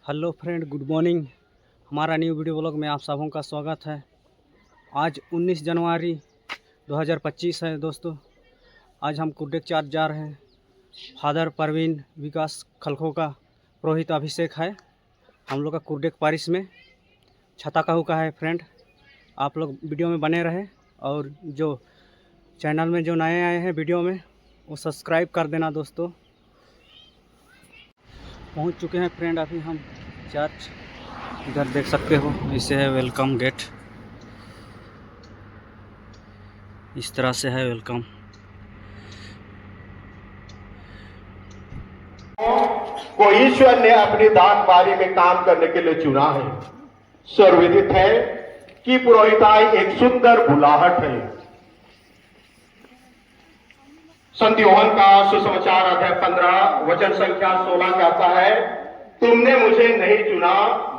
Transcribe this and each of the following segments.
Hello friend, good morning. हमारा new video blog में आप सबों का स्वागत है। आज 19 जनवरी 2025 है दोस्तों। आज हम कुर्डेक चार्ज जा रहे हैं। फादर परवीन विकास खलखो का पुरोहित अभिषेक है। हम लोग का कुर्डेक पारिश में छता कहू का है फ्रेंड। आप लोग वीडियो में बने रहे और जो चैनल में जो नए आए हैं वीडियो में वो सब्सक्राइब कर देना दोस्तों। पहुंच चुके हैं फ्रेंड अभी हम चर्च। इधर देख सकते हो, इसे है वेलकम गेट। इस तरह से है वेलकम। को ईश्वर ने अपनी दान बारी में काम करने के लिए चुना है। सर्वविदित है कि पुरोहिताई एक सुंदर बुलाहट है। संत यूहन्ना का सुसमाचार अध्याय 15 वचन संख्या 16 कहता है, तुमने मुझे नहीं चुना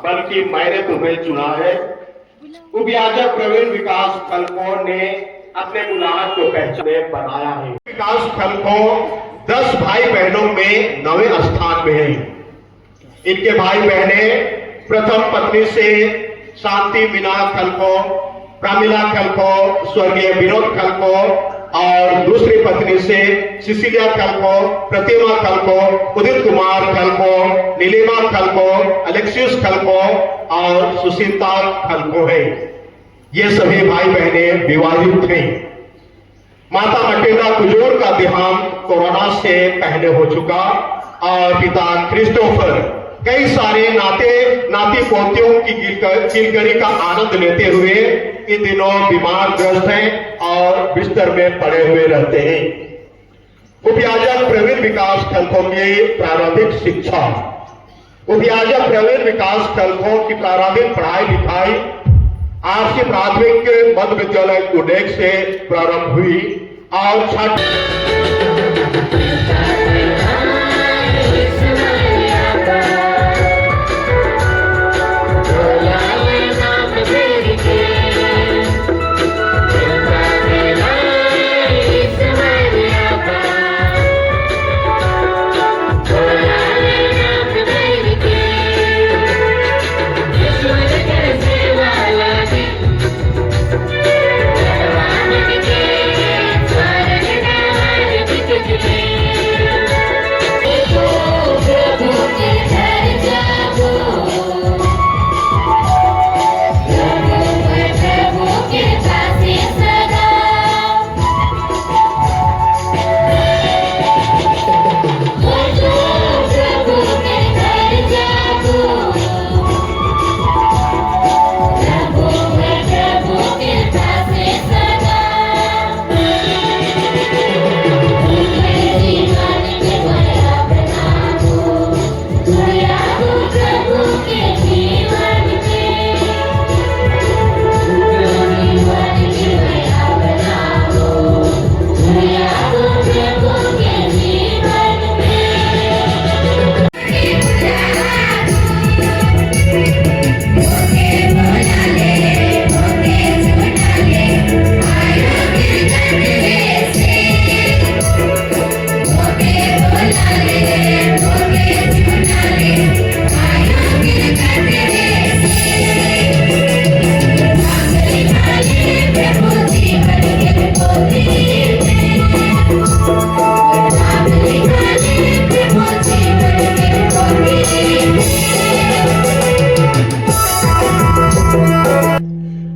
बल्कि मैंने तुम्हें चुना है। उपयाजक प्रवीण विकास खलखो ने अपने बुलाहट को पहचाने बनाया है। विकास खलखो 10 भाई बहनों में 9वें स्थान में है। इनके भाई बहने प्रथम पत्नी से शांति मीना खलखो, प्रमिला खलखो, स्वर्गीय विनोद खलखो और दूसरी पत्नी से सिसिलिया खलखो, प्रतिमा खलखो, उदित कुमार खलखो, नीलिमा खलखो, अलेक्सियस खलखो और सुशीलता खलखो है। ये सभी भाई बहने विवाहित थे। माता मटेदा कुजूर का देहांत कोरोना से पहले हो चुका और पिता क्रिस्टोफर कई सारे नाती पोतियों की किलकरी का आनंद लेते हुए इन दिनों बीमार ग्रस्त हैं और बिस्तर में पड़े हुए रहते हैं। उपयाजक प्रवीण विकास खलखो की प्रारंभिक शिक्षा। उपयाजक प्रवीण विकास खलखो की प्रारंभिक पढ़ाई लिखाई आरसी प्राथमिक मध्य विद्यालय कुर्डेक से प्रारंभ हुई और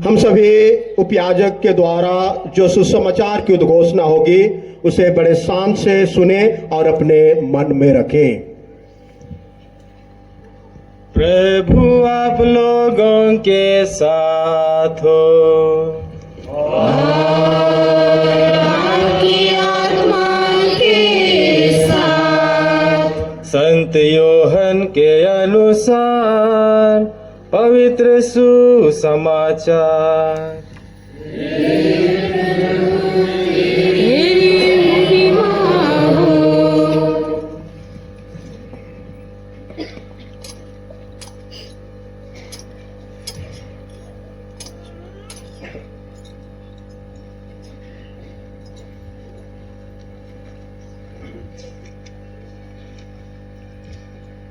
हम सभी उपयाजक के द्वारा जो सुसमाचार की उद्घोषणा होगी उसे बड़े शांत से सुने और अपने मन में रखें। प्रभु आप लोगों के साथ हो और आपकी आत्मा के साथ। संत यूहन्ना के अनुसार पवित्र सुसमाचार।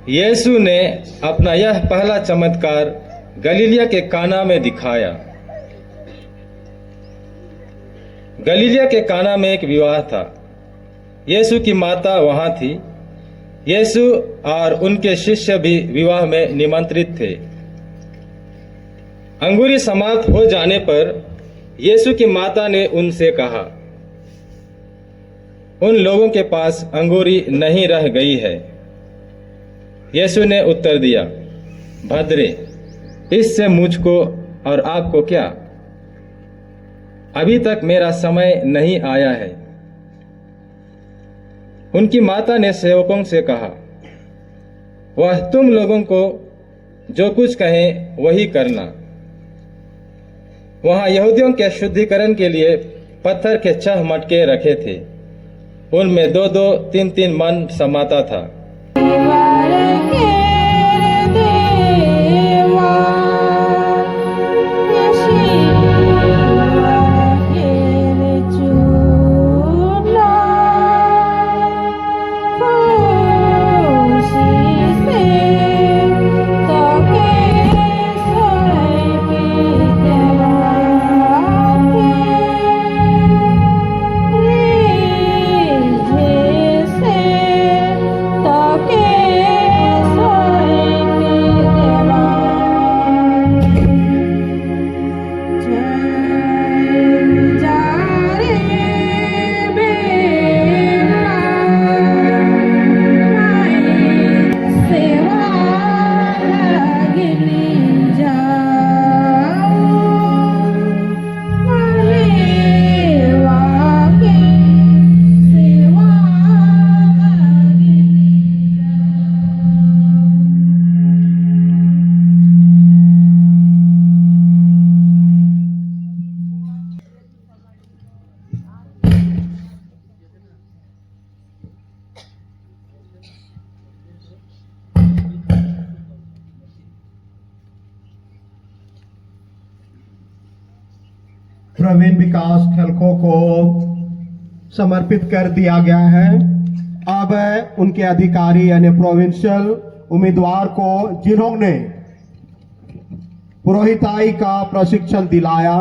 यीशु ने अपना यह पहला चमत्कार गलीलिया के काना में दिखाया। गलीलिया के काना में एक विवाह था। यीशु की माता वहां थी। यीशु और उनके शिष्य भी विवाह में निमंत्रित थे। अंगूरी समाप्त हो जाने पर यीशु की माता ने उनसे कहा, उन लोगों के पास अंगूरी नहीं रह गई है। यीशु ने उत्तर दिया, भद्रे, इससे मुझको और आपको क्या? अभी तक मेरा समय नहीं आया है। उनकी माता ने सेवकों से कहा, वह तुम लोगों को जो कुछ कहें वही करना। वहां यहूदियों के शुद्धिकरण के लिए पत्थर के 6 मटके रखे थे। उनमें 2-2, 3-3 मन समाता था। प्रवीण विकास खलखो को समर्पित कर दिया गया है। अब उनके अधिकारी यानी प्रोविंशियल उम्मीदवार को जिन्होंने पुरोहिताई का प्रशिक्षण दिलाया,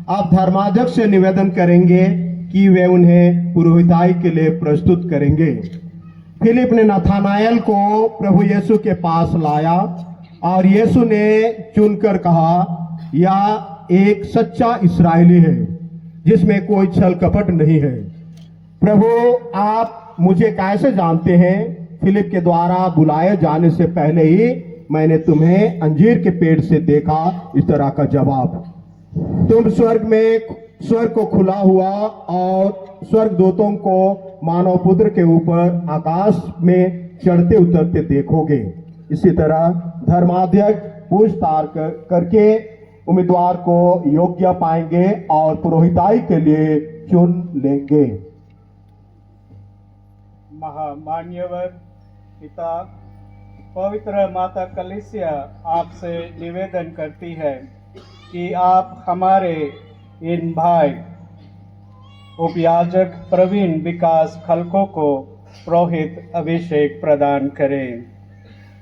आप धर्माध्यक्ष से निवेदन करेंगे कि वे उन्हें पुरोहिताई के लिए प्रस्तुत करेंगे। फिलिप ने नथानाएल को प्रभु यीशु के पास लाया और यीशु ने चुनकर कहा, यह एक सच्चा इस्राएली है जिसमें कोई छल कपट नहीं है। प्रभु, आप मुझे कैसे जानते हैं? फिलिप के द्वारा बुलाए जाने से पहले ही मैंने तुम्हें अंजीर के पेड़ से देखा। इस तरह का जवाब। तुम स्वर्ग को खुला हुआ और स्वर्गदूतों को मानव पुत्र के ऊपर आकाश में चढ़ते उतरते देखोगे। इसी तरह धर्माध्यक्ष पूछताछ करके उम्मीदवार को योग्य पाएंगे और पुरोहिताई के लिए चुन लेंगे। महामान्यवर पिता, पवित्र माता कलीसिया आपसे निवेदन करती है कि आप हमारे इन भाई उपयाजक प्रवीण विकास खलखो को पुरोहित अभिषेक प्रदान करें।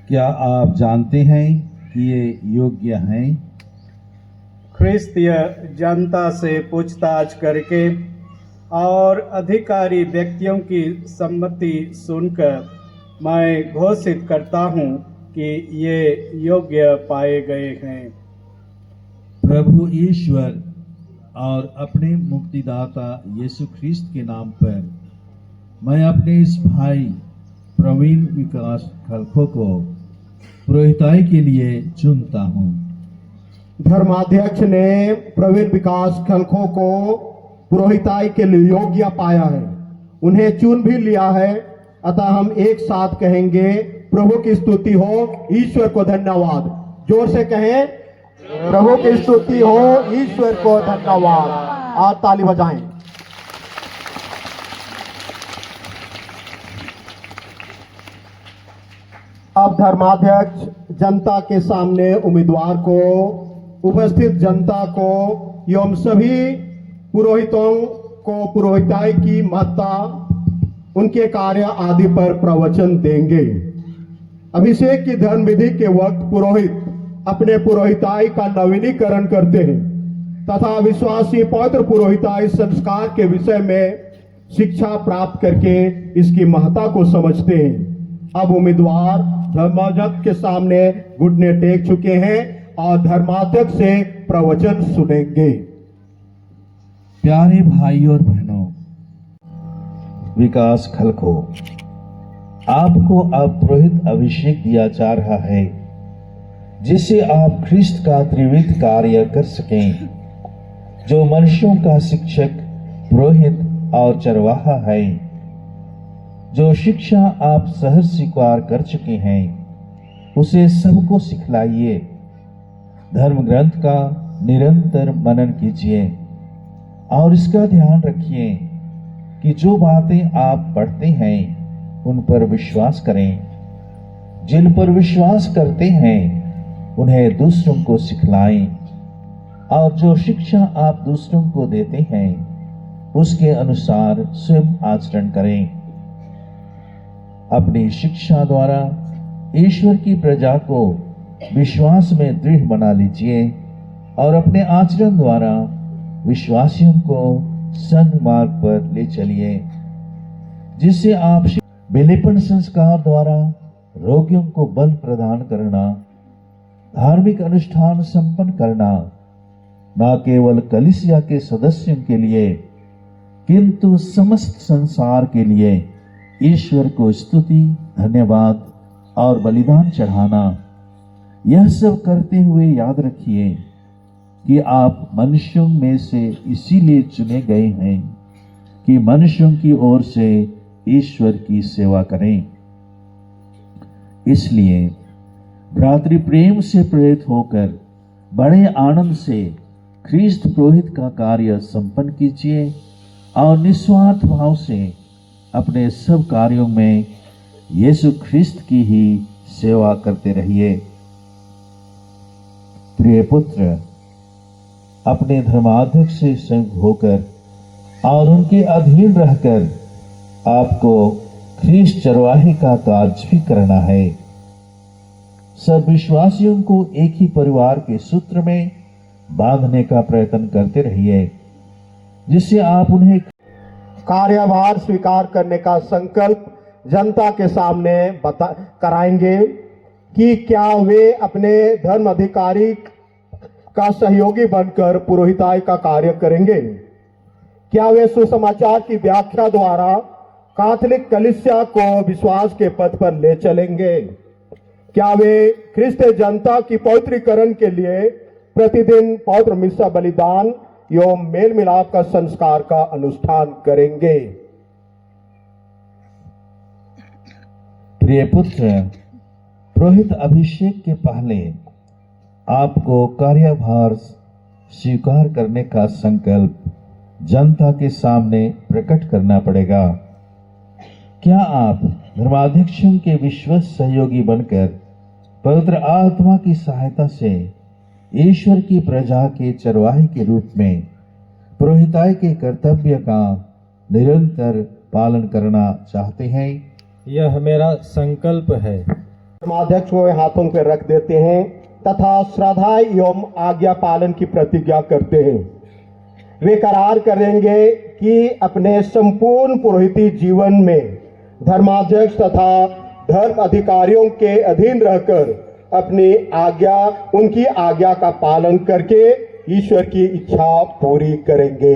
क्या आप जानते हैं कि ये योग्य हैं? ख्रिस्तीय जनता से पूछताछ करके और अधिकारी व्यक्तियों की सम्मति सुनकर मैं घोषित करता हूं कि ये योग्य पाए गए हैं। प्रभु ईश्वर और अपने मुक्तिदाता यीशु ख्रिस्त के नाम पर मैं अपने इस भाई प्रवीण विकास खलखो को पुरोहिताई के लिए चुनता हूं। धर्माध्यक्ष ने प्रवीण विकास खलखो को पुरोहिताई के लिए योग्य पाया है, उन्हें चुन भी लिया है। अतः हम एक साथ कहेंगे, प्रभु की स्तुति हो, ईश्वर को धन्यवाद। जोर से कहें, प्रभु की स्तुति हो, ईश्वर को धन्यवाद। और ताली बजाएं। अब धर्माध्यक्ष जनता के सामने उम्मीदवार को, उपस्थित जनता को एवं सभी पुरोहितों को पुरोहिताई की महत्ता, उनके कार्य आदि पर प्रवचन देंगे। अभिषेक की धर्म विधि के वक्त पुरोहित अपने पुरोहिताई का नवीनीकरण करते हैं तथा विश्वासी पवित्र पुरोहिताई संस्कार के विषय में शिक्षा प्राप्त करके इसकी महत्ता को समझते हैं। अब उम्मीदवार धर्माध्यक्ष के सामने घुटने टेक चुके हैं और धर्माध्यक्ष से प्रवचन सुनेंगे। प्यारे भाई और बहनों, विकास खलखो, आपको अब पुरोहित अभिषेक दिया जा रहा है जिससे आप ख्रिस्त का त्रिविध कार्य कर सकें, जो मनुष्यों का शिक्षक, पुरोहित और चरवाहा है। जो शिक्षा आप सहज स्वीकार कर चुके हैं उसे सबको सिखलाइए। धर्म ग्रंथ का निरंतर मनन कीजिए और इसका ध्यान रखिए कि जो बातें आप पढ़ते हैं उन पर विश्वास करें। जिन पर विश्वास करते हैं उन्हें दूसरों को सिखलाएं और जो शिक्षा आप दूसरों को देते हैं उसके अनुसार स्वयं आचरण करें। अपनी शिक्षा द्वारा ईश्वर की प्रजा को विश्वास में दृढ़ बना लीजिए और अपने आचरण द्वारा विश्वासियों को सन्मार्ग पर ले चलिए, जिससे आप विलेपन संस्कार द्वारा रोगियों को बल प्रदान करना, धार्मिक अनुष्ठान संपन्न करना, न केवल कलीसिया के सदस्यों के लिए किंतु समस्त संसार के लिए ईश्वर को स्तुति, धन्यवाद और बलिदान चढ़ाना। यह सब करते हुए याद रखिए कि आप मनुष्यों में से इसीलिए चुने गए हैं कि मनुष्यों की ओर से ईश्वर की सेवा करें। इसलिए भ्रातृ प्रेम से प्रेरित होकर बड़े आनंद से ख्रिस्त पुरोहित का कार्य संपन्न कीजिए और निस्वार्थ भाव से अपने सब कार्यों में यीशु ख्रिस्त की ही सेवा करते रहिए। प्रिय पुत्र, अपने धर्माध्यक्ष से संग होकर और उनके अधीन रहकर आपको ख्रिस्त चरवाहे का कार्य भी करना है। सब विश्वासियों को एक ही परिवार के सूत्र में बांधने का प्रयत्न करते रहिए, जिससे आप उन्हें कार्यभार स्वीकार करने का संकल्प जनता के सामने कराएंगे कि क्या वे अपने धर्म अधिकारी का सहयोगी बनकर पुरोहिताई का कार्य करेंगे। क्या वे सुसमाचार की व्याख्या द्वारा कैथोलिक कलीसिया को विश्वास के पथ पर ले चलेंगे। क्या वे ख्रिस्त जनता की पवित्रीकरण के लिए प्रतिदिन पवित्र मिस्सा बलिदान एवं मेल मिलाप का संस्कार का अनुष्ठान करेंगे। प्रिय पुत्र, पुरोहित अभिषेक के पहले आपको कार्यभार स्वीकार करने का संकल्प जनता के सामने प्रकट करना पड़ेगा। क्या आप धर्माध्यक्षों के विश्वस्त सहयोगी बनकर पवित्र आत्मा की सहायता से ईश्वर की प्रजा के चरवाहे के रूप में पुरोहिताई के कर्तव्य का निरंतर पालन करना चाहते हैं? यह मेरा संकल्प है। धर्माध्यक्ष को हाथों पर रख देते हैं तथा श्रद्धा एवं आज्ञा पालन की प्रतिज्ञा करते हैं। वे करार करेंगे कि अपने संपूर्ण पुरोहिती जीवन में धर्माध्यक्ष तथा धर्म अधिकारियों के अधीन रहकर उनकी आज्ञा का पालन करके ईश्वर की इच्छा पूरी करेंगे।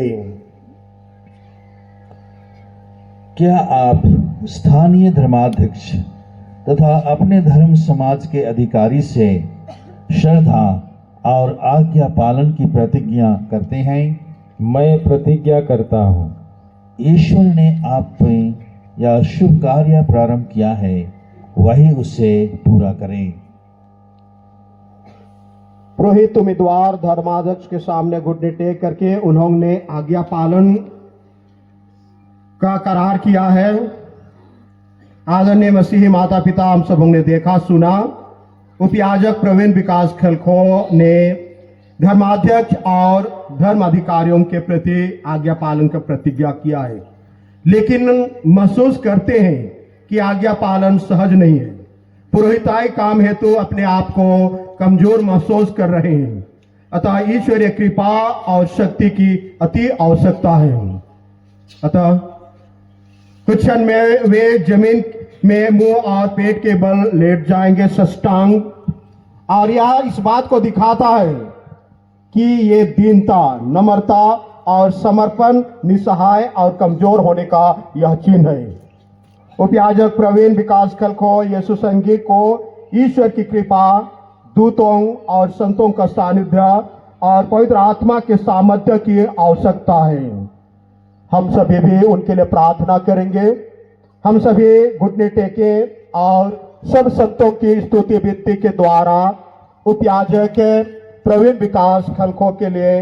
क्या आप स्थानीय धर्माध्यक्ष तथा अपने धर्म समाज के अधिकारी से श्रद्धा और आज्ञा पालन की प्रतिज्ञा करते हैं? मैं प्रतिज्ञा करता हूँ। ईश्वर ने आप पे यह शुभ कार्य प्रारंभ किया है, वही उसे पूरा करें। पुरोहित उम्मीदवार धर्माध्यक्ष के सामने घुटने टेक करके उन्होंने आज्ञा पालन का करार किया है। आदरणीय मसीही माता पिता, हम सब ने देखा सुना। उपयाजक प्रवीण विकास खलखो ने धर्माध्यक्ष और धर्म अधिकारियों के प्रति आज्ञा पालन का प्रतिज्ञा किया है, लेकिन महसूस करते हैं कि आज्ञा पालन सहज नहीं है। पुरोहिताई काम हेतु अपने आप को कमजोर महसूस कर रहे हैं, अतः ईश्वरीय कृपा और शक्ति की अति आवश्यकता है। अतः कुछ क्षण में वे जमीन में मुंह और पेट के बल लेट जाएंगे साष्टांग, और यह इस बात को दिखाता है कि ये दीनता, नम्रता और समर्पण, निसहाय और कमजोर होने का यह चिन्ह है। उपयाजक प्रवीण विकास खलखो यीशु संघी को ईश्वर की कृपा, दूतों और संतों का सानिध्य और पवित्र आत्मा के सामर्थ्य की आवश्यकता है। हम सभी भी उनके लिए प्रार्थना करेंगे। हम सभी घुटने टेके और सब संतों की स्तुति विनती के द्वारा उपयाजक प्रवीण विकास खलखो के लिए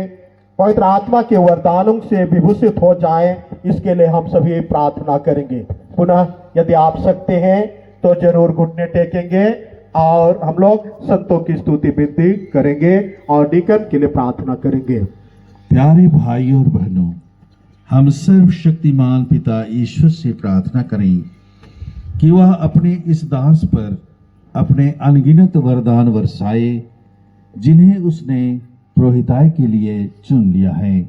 पवित्र आत्मा के वरदानों से विभूषित हो जाएं, इसके लिए हम सभी प्रार्थना करेंगे। पुनः यदि आप सकते हैं तो जरूर घुटने टेकेंगे और हम लोग संतों की स्तुति विनती करेंगे और डीकन के लिए प्रार्थना करेंगे। प्यारे भाई और बहनों, हम सर्वशक्तिमान पिता ईश्वर से प्रार्थना करें कि वह अपने इस दास पर अपने अनगिनत वरदान बरसाए, जिन्हें उसने पुरोहिताई के लिए चुन लिया है।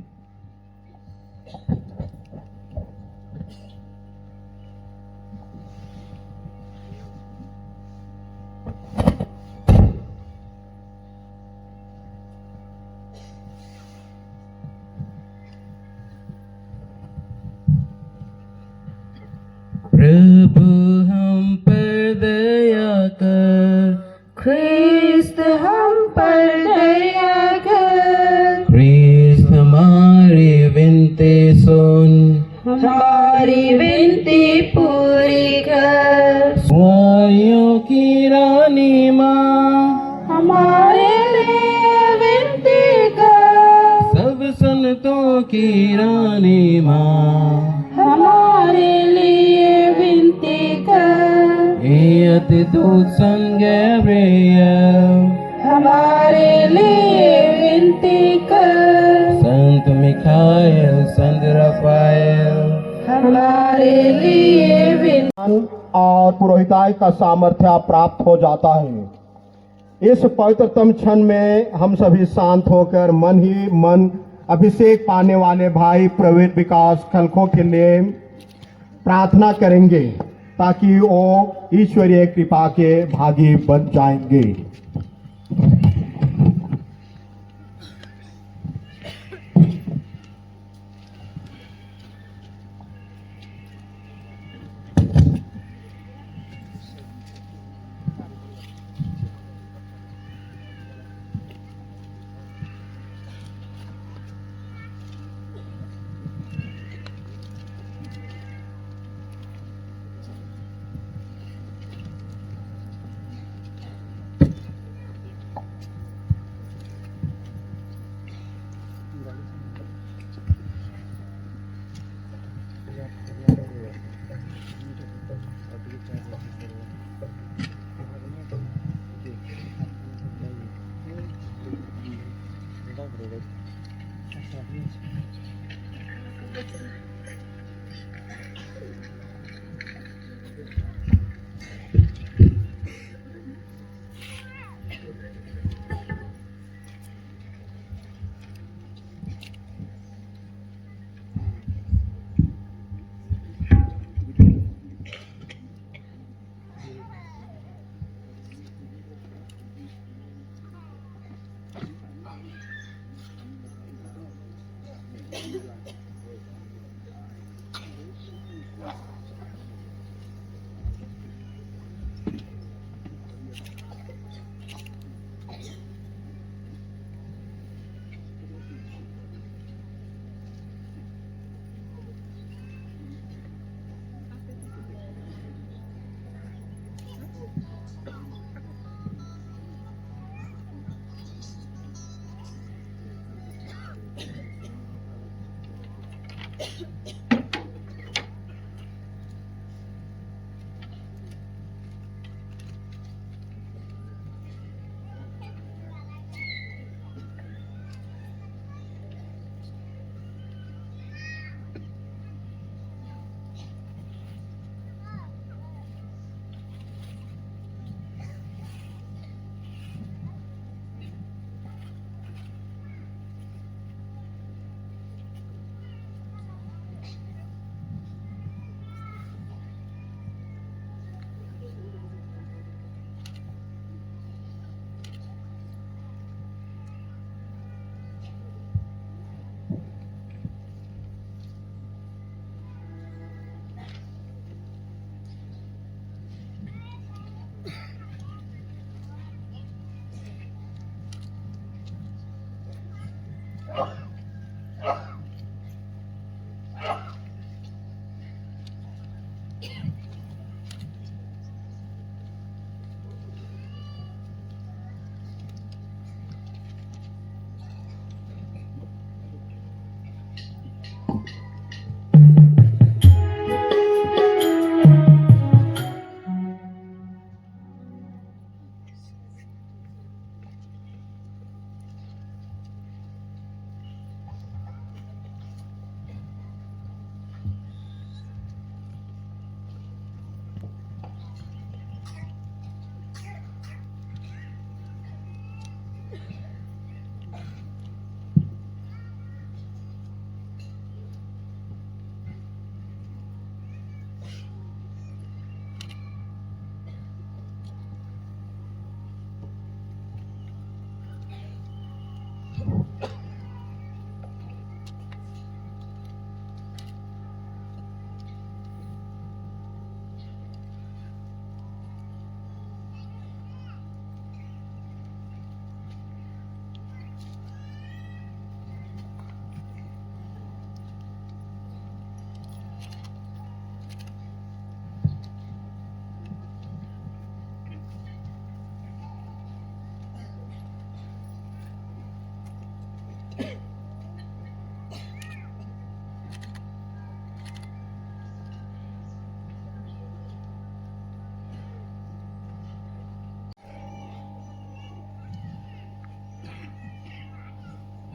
प्रभु हम पर दया कर, ख्रिस्त हम पर दया कर, ख्रिस्त हमारी विनती सुन, हमारी विनती पूरी कर, वारियों की रानी माँ हमारे लिए विनती कर, सब संतों की रानी माँ हमारे लिए विनती कर, हे अतिदूत संत गैब्रियल हमारे लिए विनती कर, संत मिखाएल, संत रफाएल हमारे लिए विनती और पुरोहिताई का सामर्थ्य प्राप्त हो जाता है। इस पवित्रतम क्षण में हम सभी शांत होकर मन ही मन अभिषेक पाने वाले भाई प्रवीण विकास खलखो के लिए प्रार्थना करेंगे, ताकि वो ईश्वरीय कृपा के भागी बन जाएंगे।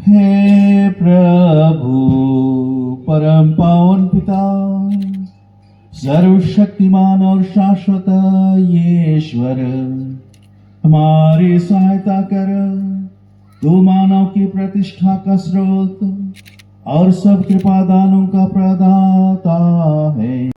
हे प्रभु परम पावन पिता, सर्वशक्तिमान और शाश्वत ईश्वर, हमारी सहायता कर। तू मानव की प्रतिष्ठा का स्रोत और सब कृपा दानों का प्रदाता है।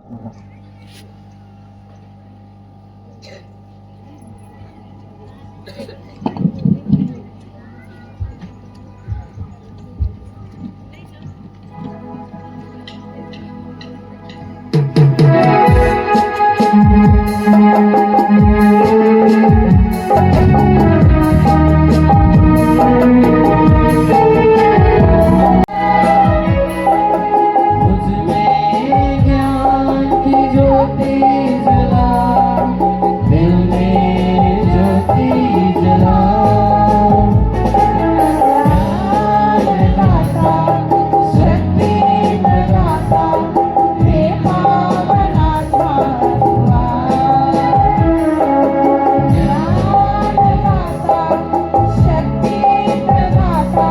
मुझमें ज्ञान की ज्योति जला, दिल में ज्योति जला। ज्ञानदाता, शक्ति प्रदाता, हे पावन आत्मा हुआ। ज्ञानदाता, शक्ति प्रदाता,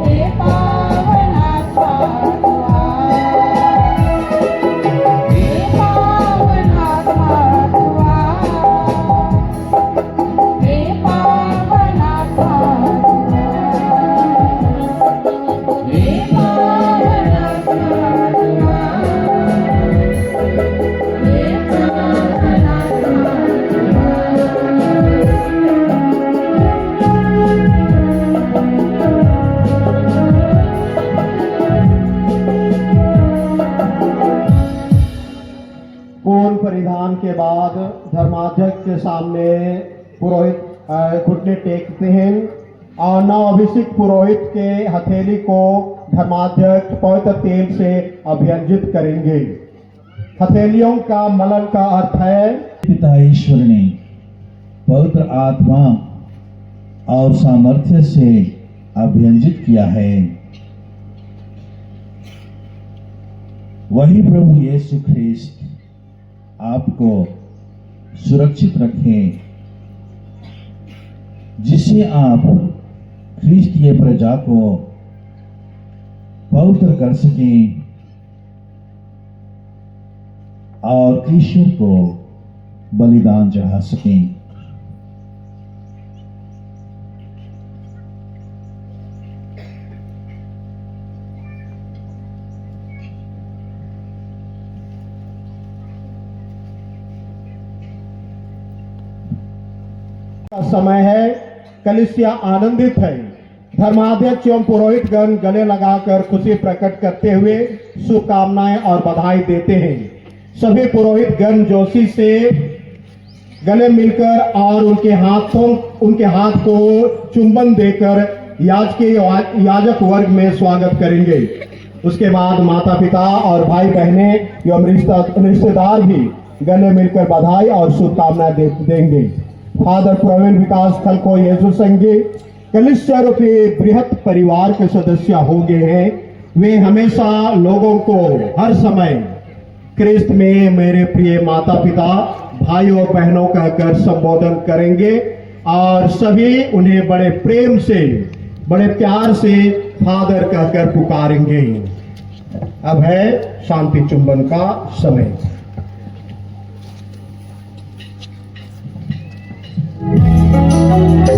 हे पावन आत्मा हुआ। हे पावन आत्मा हुआ। हे पावन आत्मा हुआ। हे पावन आत्मा हुआ। हे पावन आत्मा पूर्ण परिधान के बाद धर्माध्यक्ष के सामने पुरोहित घुटने टेकते हैं और नवाभिषिक्त पुरोहित के हथेली को धर्माध्यक्ष पवित्र तेल से अभियंजित करेंगे। हथेलियों का मलन का अर्थ है पिता ईश्वर ने पवित्र आत्मा और सामर्थ्य से अभियंजित किया है। वही प्रभु यीशु ख्रिस्त आपको सुरक्षित रखें, जिससे आप ख्रिस्तीय प्रजा को पवित्र कर सकें और ईश्वर को बलिदान चढ़ा सकें। का समय है, कलीसिया आनंदित है। धर्माध्यक्ष एवं पुरोहितगण गले लगाकर खुशी प्रकट करते हुए शुभकामनाएं और बधाई देते हैं। सभी पुरोहितगण जोशी से गले मिलकर और उनके हाथ को चुंबन देकर याजक वर्ग में स्वागत करेंगे। उसके बाद माता पिता और भाई बहनें एवं रिश्तेदार भी गले मिलकर बधाई और शुभकामनाएं देंगे। फादर प्रवीण विकास खलको यीशु संघी कलिसिया रूपी बृहत परिवार के सदस्य हो गए हैं। वे हमेशा लोगों को हर समय क्रिस्त में मेरे प्रिय माता पिता भाइयों और बहनों का कर संबोधन करेंगे और सभी उन्हें बड़े प्रेम से बड़े प्यार से फादर कहकर पुकारेंगे। अब है शांति चुंबन का समय। Thank you.